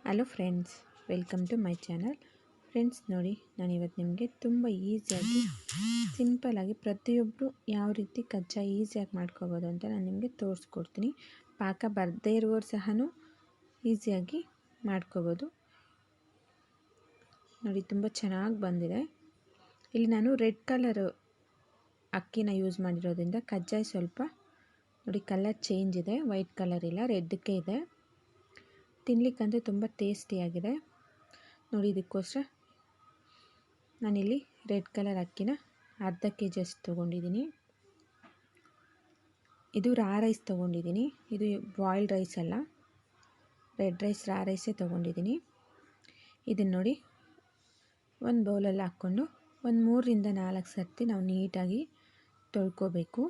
Hello friends, welcome to my channel. Friends ನೋಡಿ, ನಾನಿವತ್ತು ನಿಮಗೆ ತುಂಬ ಈಸಿಯಾಗಿ ಸಿಂಪಲಾಗಿ ಪ್ರತಿಯೊಬ್ಬರು ಯಾವ ರೀತಿ ಕಜ್ಜಾಯ ಈಸಿಯಾಗಿ ಮಾಡ್ಕೋಬೋದು ಅಂತ ನಾನು ನಿಮಗೆ ತೋರಿಸ್ಕೊಡ್ತೀನಿ. ಪಾಕ ಬರದೇ ಇರುವವರು ಸಹ ಈಸಿಯಾಗಿ ಮಾಡ್ಕೋಬೋದು. ನೋಡಿ, ತುಂಬ ಚೆನ್ನಾಗಿ ಬಂದಿದೆ. ಇಲ್ಲಿ ನಾನು ರೆಡ್ ಕಲರ್ ಅಕ್ಕಿನ ಯೂಸ್ ಮಾಡಿರೋದ್ರಿಂದ ಕಜ್ಜಾಯ ಸ್ವಲ್ಪ ನೋಡಿ ಕಲರ್ ಚೇಂಜ್ ಇದೆ, ವೈಟ್ ಕಲರ್ ಇಲ್ಲ, ರೆಡ್ಗೆ ಇದೆ. ತಿನ್ನಲಿಕ್ಕಂದರೆ ತುಂಬ ಟೇಸ್ಟಿಯಾಗಿದೆ. ನೋಡಿ, ಇದಕ್ಕೋಸ್ಕರ ನಾನಿಲ್ಲಿ ರೆಡ್ ಕಲರ್ ಅಕ್ಕಿನ ಅರ್ಧ kg ಅಷ್ಟು ತೊಗೊಂಡಿದ್ದೀನಿ. ಇದು ರಾ ರೈಸ್ ತೊಗೊಂಡಿದ್ದೀನಿ, ಇದು ಬಾಯ್ಲ್ಡ್ ರೈಸ್ ಅಲ್ಲ, ರೆಡ್ ರೈಸ್ ರಾ ರೈಸೇ ತೊಗೊಂಡಿದ್ದೀನಿ. ಇದನ್ನು ನೋಡಿ ಒಂದು ಬೌಲಲ್ಲಿ ಹಾಕ್ಕೊಂಡು ಒಂದು 3 ರಿಂದ 4 ಸರ್ತಿ ನಾವು ನೀಟಾಗಿ ತೊಳ್ಕೊಬೇಕು.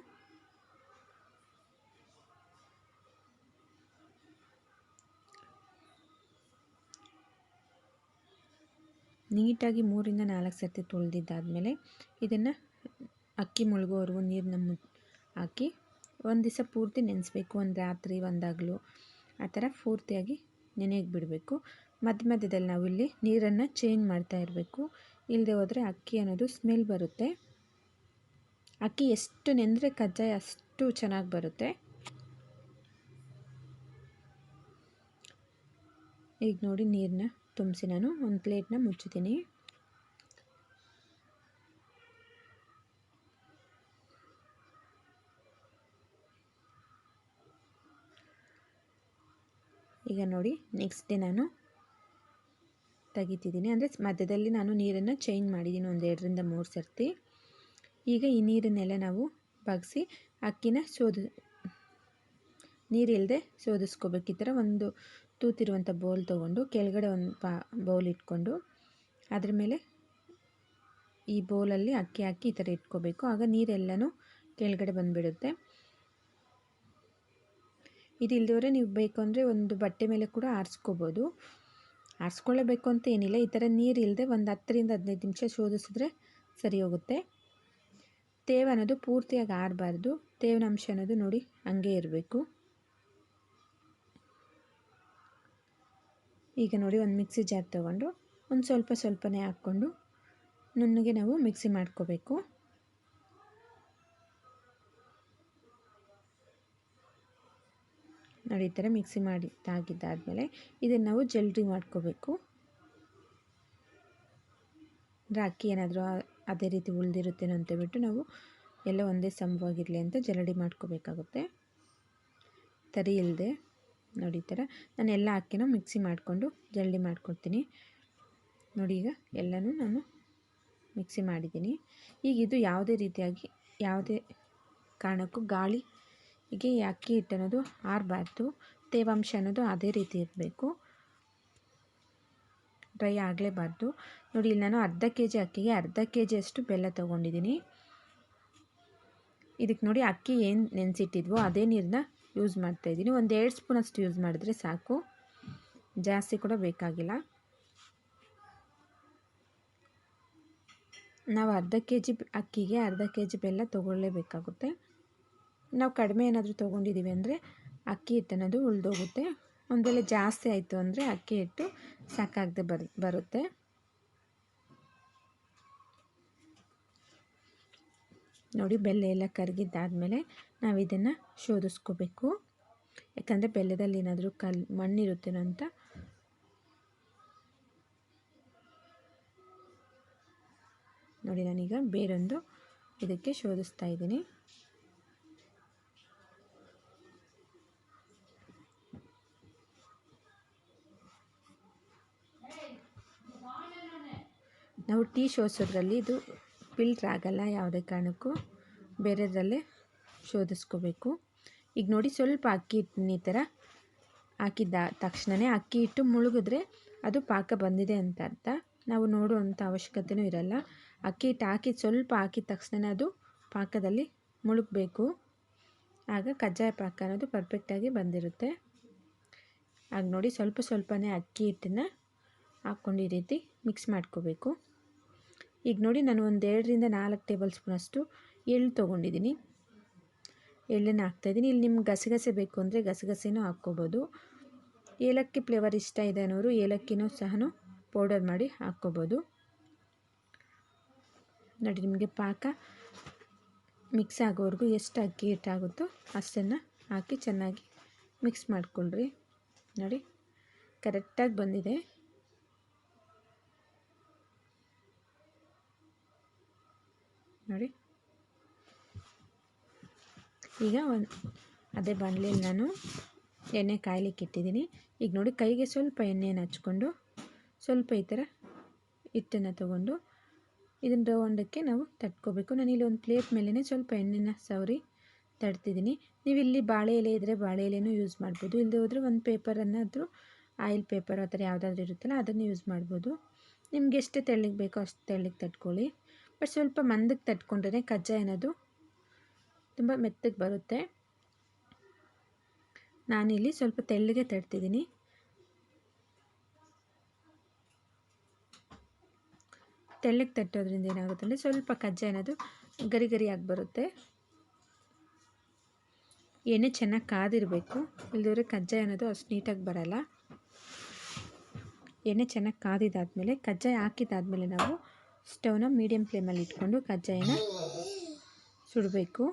ನೀಟಾಗಿ 3 ರಿಂದ 4 ಸರ್ತಿ ತೊಳೆದಿದ್ದಾದಮೇಲೆ ಇದನ್ನು ಅಕ್ಕಿ ಮುಳುಗೋವರೆಗೂ ನೀರನ್ನ ಹಾಕಿ ಒಂದು ದಿವಸ ಪೂರ್ತಿ ನೆನೆಸ್ಬೇಕು. ಒಂದು ರಾತ್ರಿ ಒಂದು ಹಗಲು ಆ ಥರ ಪೂರ್ತಿಯಾಗಿ ನೆನೆಯಕ್ಕೆ ಬಿಡಬೇಕು. ಮಧ್ಯ ಮಧ್ಯದಲ್ಲಿ ನಾವು ಇಲ್ಲಿ ನೀರನ್ನು ಚೇಂಜ್ ಮಾಡ್ತಾ ಇರಬೇಕು. ಇಲ್ಲದೆ ಹೋದರೆ ಅಕ್ಕಿ ಅನ್ನೋದು ಸ್ಮೆಲ್ ಬರುತ್ತೆ. ಅಕ್ಕಿ ಎಷ್ಟು ನೆಂದರೆ ಕಜ್ಜಾಯ ಅಷ್ಟು ಚೆನ್ನಾಗಿ ಬರುತ್ತೆ. ಈಗ ನೋಡಿ, ನೀರನ್ನ ತುಂಬಿಸಿ ನಾನು ಒಂದು ಪ್ಲೇಟ್ನ ಮುಚ್ಚುತ್ತೀನಿ. ಈಗ ನೋಡಿ, ನೆಕ್ಸ್ಟ್ ಡೇ ನಾನು ತೆಗಿತಿದ್ದೀನಿ. ಅಂದರೆ ಮಧ್ಯದಲ್ಲಿ ನಾನು ನೀರನ್ನು ಚೇಂಜ್ ಮಾಡಿದ್ದೀನಿ ಒಂದು 2 ರಿಂದ 3 ಸರ್ತಿ. ಈಗ ಈ ನೀರನ್ನೆಲ್ಲ ನಾವು ಬಗ್ಗಿಸಿ ಅಕ್ಕಿನ ನೀರಿಲ್ಲದೆ ಸೋದಿಸ್ಕೋಬೇಕು. ಈ ಥರ ಒಂದು ತೂತಿರುವಂಥ ಬೌಲ್ ತೊಗೊಂಡು ಕೆಳಗಡೆ ಒಂದು ಬೌಲ್ ಇಟ್ಕೊಂಡು ಅದ್ರ ಮೇಲೆ ಈ ಬೌಲಲ್ಲಿ ಅಕ್ಕಿ ಹಾಕಿ ಈ ಥರ ಇಟ್ಕೋಬೇಕು. ಆಗ ನೀರೆಲ್ಲನೂ ಕೆಳಗಡೆ ಬಂದುಬಿಡುತ್ತೆ. ಇದು ಇಲ್ದವರೆ ನೀವು ಬೇಕು ಅಂದರೆ ಒಂದು ಬಟ್ಟೆ ಮೇಲೆ ಕೂಡ ಆರಿಸ್ಕೋಬೋದು. ಆರಿಸ್ಕೊಳ್ಳೇಬೇಕು ಅಂತ ಏನಿಲ್ಲ. ಈ ಥರ ನೀರು ಇಲ್ಲದೆ ಒಂದು 10 ರಿಂದ 15 ನಿಮಿಷ ಶೋಧಿಸಿದ್ರೆ ಸರಿ ಹೋಗುತ್ತೆ. ತೇವ ಅನ್ನೋದು ಪೂರ್ತಿಯಾಗಿ ಆರಬಾರ್ದು. ತೇವನ ಅಂಶ ಅನ್ನೋದು ನೋಡಿ ಹಂಗೆ ಇರಬೇಕು. ಈಗ ನೋಡಿ, ಒಂದು ಮಿಕ್ಸಿ ಜಾರ್ ತೊಗೊಂಡು ಒಂದು ಸ್ವಲ್ಪನೇ ಹಾಕ್ಕೊಂಡು ನುಣ್ಣಗೆ ನಾವು ಮಿಕ್ಸಿ ಮಾಡ್ಕೋಬೇಕು. ನೋಡಿ, ಈ ಥರ ಮಿಕ್ಸಿ ಮಾಡಿ ತಾಗಿದ್ದಾದಮೇಲೆ ಇದನ್ನು ನಾವು ಜಲ್ದಿ ಮಾಡ್ಕೋಬೇಕು. ಅಂದರೆ ಅಕ್ಕಿ ಏನಾದರೂ ಅದೇ ರೀತಿ ಉಳಿದಿರುತ್ತೇನೋ ಅಂತೇಳ್ಬಿಟ್ಟು ನಾವು ಎಲ್ಲ ಒಂದೇ ಸಮವಾಗಿರಲಿ ಅಂತ ಜಲ್ದಿ ಮಾಡ್ಕೋಬೇಕಾಗುತ್ತೆ, ತರಿ ಇಲ್ಲದೆ. ನೋಡಿ, ಈ ಥರ ನಾನು ಎಲ್ಲ ಅಕ್ಕಿನ ಮಿಕ್ಸಿ ಮಾಡಿಕೊಂಡು ಜಲ್ದಿ ಮಾಡ್ಕೊಡ್ತೀನಿ. ನೋಡಿ, ಈಗ ಎಲ್ಲನೂ ನಾನು ಮಿಕ್ಸಿ ಮಾಡಿದ್ದೀನಿ. ಈಗ ಇದು ಯಾವುದೇ ಕಾರಣಕ್ಕೂ ಗಾಳಿಗೆ ಈ ಅಕ್ಕಿ ಹಿಟ್ಟು ಅನ್ನೋದು ಆರಬಾರ್ದು. ತೇವಾಂಶ ಅನ್ನೋದು ಅದೇ ರೀತಿ ಇರಬೇಕು, ಡ್ರೈ ಆಗಲೇಬಾರ್ದು. ನೋಡಿ, ಇಲ್ಲಿ ನಾನು ಅರ್ಧ kg ಅಕ್ಕಿಗೆ ಅರ್ಧ kg ಅಷ್ಟು ಬೆಲ್ಲ ತೊಗೊಂಡಿದ್ದೀನಿ. ಇದಕ್ಕೆ ನೋಡಿ, ಅಕ್ಕಿ ಏನು ನೆನೆಸಿಟ್ಟಿದ್ವೋ ಅದೇ ನೀರನ್ನ ಯೂಸ್ ಮಾಡ್ತಾಯಿದ್ದೀನಿ. ಒಂದು 2 ಸ್ಪೂನ್ ಅಷ್ಟು ಯೂಸ್ ಮಾಡಿದ್ರೆ ಸಾಕು, ಜಾಸ್ತಿ ಕೂಡ ಬೇಕಾಗಿಲ್ಲ. ನಾವು ಅರ್ಧ kg ಅಕ್ಕಿಗೆ ಅರ್ಧ kg ಬೆಲ್ಲ ತೊಗೊಳ್ಳೇಬೇಕಾಗುತ್ತೆ. ನಾವು ಕಡಿಮೆ ಏನಾದರೂ ತೊಗೊಂಡಿದ್ದೀವಿ ಅಂದರೆ ಅಕ್ಕಿ ಹಿಟ್ಟು ಅನ್ನೋದು ಉಳಿದೋಗುತ್ತೆ. ಒಂದು ವೇಳೆ ಜಾಸ್ತಿ ಆಯಿತು ಅಂದರೆ ಅಕ್ಕಿ ಹಿಟ್ಟು ಸಾಕಾಗದೆ ಬರುತ್ತೆ. ನೋಡಿ, ಬೆಲ್ಲ ಎಲ್ಲ ಕರಗಿದ್ದಾದಮೇಲೆ ನಾವು ಇದನ್ನು ಶೋಧಿಸ್ಕೋಬೇಕು. ಯಾಕಂದರೆ ಬೆಲ್ಲದಲ್ಲಿ ಏನಾದರೂ ಮಣ್ಣಿರುತ್ತೇನೋ ಅಂತ. ನೋಡಿ, ನಾನೀಗ ಬೇರೊಂದು ಇದಕ್ಕೆ ಶೋಧಿಸ್ತಾ ಇದ್ದೀನಿ. ನಾವು ಟೀ ಶೋಧಿಸೋದ್ರಲ್ಲಿ ಇದು ಫಿಲ್ಟ್ರ್ ಆಗಲ್ಲ, ಯಾವುದೇ ಕಾರಣಕ್ಕೂ ಬೇರೆದರಲ್ಲೇ ಶೋಧಿಸ್ಕೋಬೇಕು. ಈಗ ನೋಡಿ, ಸ್ವಲ್ಪ ಅಕ್ಕಿ ಹಿಟ್ಟನ್ನ ಈ ಥರ ಹಾಕಿದ್ದ ತಕ್ಷಣವೇ ಅಕ್ಕಿ ಹಿಟ್ಟು ಮುಳುಗಿದ್ರೆ ಅದು ಪಾಕ ಬಂದಿದೆ ಅಂತ ಅರ್ಥ. ನಾವು ನೋಡುವಂಥ ಅವಶ್ಯಕತೆಯೂ ಇರಲ್ಲ. ಅಕ್ಕಿ ಹಿಟ್ಟು ಸ್ವಲ್ಪ ಹಾಕಿದ ತಕ್ಷಣ ಅದು ಪಾಕದಲ್ಲಿ ಮುಳುಗಬೇಕು. ಆಗ ಕಜ್ಜಾಯ ಪಾಕ ಅನ್ನೋದು ಪರ್ಫೆಕ್ಟಾಗಿ ಬಂದಿರುತ್ತೆ. ಆಗ ನೋಡಿ, ಸ್ವಲ್ಪನೇ ಅಕ್ಕಿ ಹಿಟ್ಟನ್ನು ಹಾಕ್ಕೊಂಡು ಈ ರೀತಿ ಮಿಕ್ಸ್ ಮಾಡ್ಕೋಬೇಕು. ಈಗ ನೋಡಿ, ನಾನು ಒಂದು 2 ರಿಂದ 4 ಟೇಬಲ್ ಸ್ಪೂನ್ ಅಷ್ಟು ಎಳ್ಳು ತೊಗೊಂಡಿದ್ದೀನಿ. ಎಳ್ಳನ್ನು ಹಾಕ್ತಾಯಿದ್ದೀನಿ. ಇಲ್ಲಿ ನಿಮ್ಗೆ ಗಸಗಸೆ ಬೇಕು ಅಂದರೆ ಗಸಗಸೆನೂ ಹಾಕ್ಕೋಬೋದು. ಏಲಕ್ಕಿ ಫ್ಲೇವರ್ ಇಷ್ಟ ಇದೆ ಅನ್ನೋರು ಏಲಕ್ಕಿನೂ ಸಹ ಪೌಡರ್ ಮಾಡಿ ಹಾಕ್ಕೋಬೋದು. ನೋಡಿ ನಿಮಗೆ ಪಾಕ ಮಿಕ್ಸ್ ಆಗೋವರೆಗೂ ಎಷ್ಟು ಅಕ್ಕಿ ಹಿಟ್ಟಾಗುತ್ತೋ ಅಷ್ಟನ್ನು ಹಾಕಿ ಚೆನ್ನಾಗಿ ಮಿಕ್ಸ್ ಮಾಡಿಕೊಳ್ಳ್ರಿ. ನೋಡಿ ಕರೆಕ್ಟಾಗಿ ಬಂದಿದೆ. ನೋಡಿ ಈಗ ಅದೇ ಬಾಣಲೆಯಲ್ಲಿ ನಾನು ಎಣ್ಣೆ ಕಾಯ್ಲಿಕ್ಕೆ ಇಟ್ಟಿದ್ದೀನಿ. ಈಗ ನೋಡಿ ಕೈಗೆ ಸ್ವಲ್ಪ ಎಣ್ಣೆಯನ್ನು ಹಚ್ಕೊಂಡು ಸ್ವಲ್ಪ ಈ ಥರ ಹಿಟ್ಟನ್ನು ತಗೊಂಡು ಇದನ್ನು ರೌಂಡಕ್ಕೆ ನಾವು ತಟ್ಕೋಬೇಕು. ನಾನಿಲ್ಲಿ ಒಂದು ಪ್ಲೇಟ್ ಮೇಲೇ ಸ್ವಲ್ಪ ಎಣ್ಣೆನ ಸವರಿ ತಡ್ತಿದ್ದೀನಿ. ನೀವು ಇಲ್ಲಿ ಬಾಳೆ ಎಲೆ ಇದ್ದರೆ ಬಾಳೆ ಎಲೆನೂ ಯೂಸ್ ಮಾಡ್ಬೋದು, ಇಲ್ಲದೆ ಹೋದರೆ ಒಂದು ಪೇಪರನ್ನಾದರೂ ಆಯಿಲ್ ಪೇಪರ್ ಆ ಥರ ಯಾವುದಾದ್ರೂ ಇರುತ್ತಲ್ಲ ಅದನ್ನು ಯೂಸ್ ಮಾಡ್ಬೋದು. ನಿಮ್ಗೆ ಎಷ್ಟು ತೆಳ್ಳಗೆ ಬೇಕೋ ಅಷ್ಟು ತೆಳ್ಳಗೆ ತಟ್ಕೊಳ್ಳಿ. ಬಟ್ ಸ್ವಲ್ಪ ಮಂದಕ್ಕೆ ತಟ್ಕೊಂಡ್ರೆ ಕಜ್ಜಾಯ ಅನ್ನೋದು ತುಂಬ ಮೆತ್ತಗೆ ಬರುತ್ತೆ. ನಾನಿಲ್ಲಿ ಸ್ವಲ್ಪ ತೆಳ್ಳಗೆ ತಟ್ತಿದ್ದೀನಿ. ತೆಳ್ಳಗೆ ತಟ್ಟೋದ್ರಿಂದ ಏನಾಗುತ್ತೆ ಅಂದರೆ ಸ್ವಲ್ಪ ಕಜ್ಜಾಯ ಅನ್ನೋದು ಗರಿ ಗರಿಯಾಗಿ ಬರುತ್ತೆ. ಎಣ್ಣೆ ಚೆನ್ನಾಗಿ ಕಾದಿರಬೇಕು, ಇಲ್ಲದಿದ್ರೆ ಕಜ್ಜಾಯ ಅನ್ನೋದು ಅಷ್ಟು ನೀಟಾಗಿ ಬರಲ್ಲ. ಎಣ್ಣೆ ಚೆನ್ನಾಗಿ ಕಾದಿದ್ದಾದಮೇಲೆ ಕಜ್ಜಾಯ ಹಾಕಿದ್ದಾದಮೇಲೆ ನಾವು ಸ್ಟವ್ನ ಮೀಡಿಯಮ್ ಫ್ಲೇಮಲ್ಲಿ ಇಟ್ಕೊಂಡು ಕಜ್ಜಾಯನ ಸುಡಬೇಕು.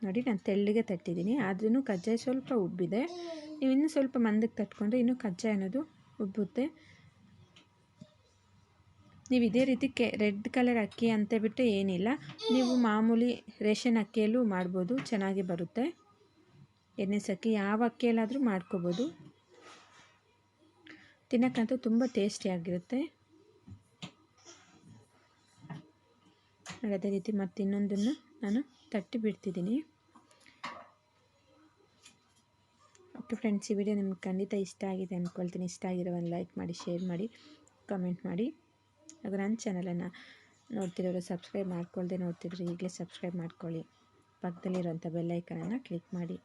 ನೋಡಿ ನಾನು ತೆಳ್ಳಗೆ ತಟ್ಟಿದ್ದೀನಿ, ಆದ್ರೂ ಕಜ್ಜಾಯ ಸ್ವಲ್ಪ ಉಬ್ಬಿದೆ. ನೀವು ಇನ್ನೂ ಸ್ವಲ್ಪ ಮಂದಕ್ಕೆ ತಟ್ಕೊಂಡ್ರೆ ಇನ್ನೂ ಕಜ್ಜಾಯ ಅನ್ನೋದು ಉಬ್ಬುತ್ತೆ. ನೀವು ಇದೇ ರೀತಿ ರೆಡ್ ಕಲರ್ ಅಕ್ಕಿ ಅಂತ ಬಿಟ್ಟು ಏನಿಲ್ಲ, ನೀವು ಮಾಮೂಲಿ ರೇಷನ್ ಅಕ್ಕಿಯಲ್ಲೂ ಮಾಡ್ಬೋದು, ಚೆನ್ನಾಗಿ ಬರುತ್ತೆ. ಎಣ್ಣೆ ಅಕ್ಕಿ ಯಾವ ಅಕ್ಕಿಯಲ್ಲಾದರೂ ಮಾಡ್ಕೋಬೋದು. ತಿನ್ನೋಕ್ಕಂತೂ ತುಂಬ ಟೇಸ್ಟಿಯಾಗಿರುತ್ತೆ. ಅದೇ ರೀತಿ ಮತ್ತೆ ಇನ್ನೊಂದನ್ನು ನಾನು ತಟ್ಟಿ ಬಿಡ್ತಿದ್ದೀನಿ. ಓಕೆ ಫ್ರೆಂಡ್ಸ್, ಈ ವಿಡಿಯೋ ನಿಮ್ಗೆ ಖಂಡಿತ ಇಷ್ಟ ಆಗಿದೆ ಅಂದ್ಕೊಳ್ತೀನಿ. ಇಷ್ಟ ಆಗಿರೋ ಒಂದು ಲೈಕ್ ಮಾಡಿ, ಶೇರ್ ಮಾಡಿ, ಕಮೆಂಟ್ ಮಾಡಿ. ಹಾಗೂ ನನ್ನ ಚಾನಲನ್ನು ನೋಡ್ತಿರೋರು ಸಬ್ಸ್ಕ್ರೈಬ್ ಮಾಡ್ಕೊಳ್ದೆ ನೋಡ್ತಿದ್ರು ಈಗಲೇ ಸಬ್ಸ್ಕ್ರೈಬ್ ಮಾಡ್ಕೊಳ್ಳಿ. ಪಕ್ಕದಲ್ಲಿರೋಂಥ ಬೆಲ್ಲೈಕನನ್ನು ಕ್ಲಿಕ್ ಮಾಡಿ.